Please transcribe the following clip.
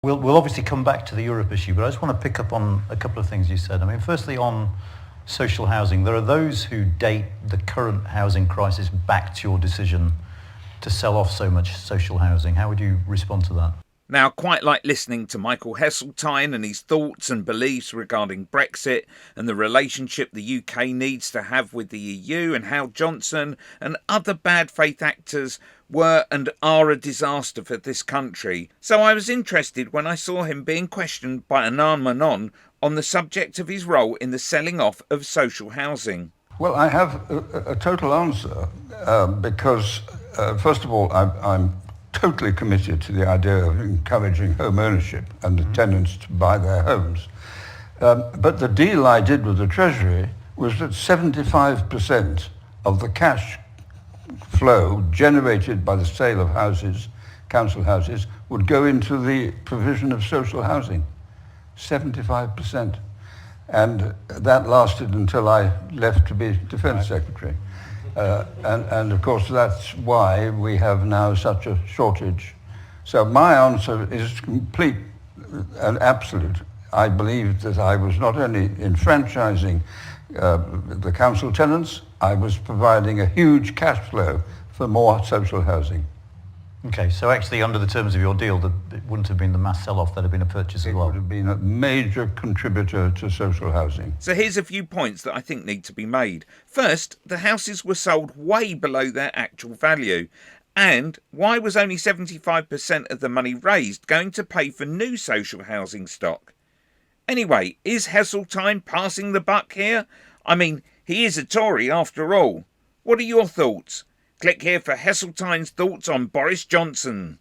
We'll obviously come back to the Europe issue, but I just want to pick up on a couple of things you said. I mean, firstly, on social housing, there are those who date the current housing crisis back to your decision to sell off so much social housing. How would you respond to that? Now, I quite like listening to Michael Heseltine and his thoughts and beliefs regarding Brexit and the relationship the UK needs to have with the EU, and how Johnson and other bad faith actors were and are a disaster for this country. So I was interested when I saw him being questioned by Anand Menon on the subject of his role in the selling off of social housing. Well, I have a total answer because, first of all, I'm totally committed to the idea of encouraging home ownership and the tenants to buy their homes. But the deal I did with the Treasury was that 75% of the cash flow generated by the sale of houses, council houses, would go into the provision of social housing. 75%. And that lasted until I left to be Defence Secretary. And of course that's why we have now such a shortage. So my answer is complete and absolute. I believe that I was not only enfranchising the council tenants, I was providing a huge cash flow for more social housing. Okay, so actually under the terms of your deal, it wouldn't have been the mass sell-off, there'd have been a purchase as well. It would have been a major contributor to social housing. So here's a few points that I think need to be made. First, the houses were sold way below their actual value. And why was only 75% of the money raised going to pay for new social housing stock? Anyway, is Heseltine passing the buck here? I mean, he is a Tory after all. What are your thoughts? Click here for Heseltine's thoughts on Boris Johnson.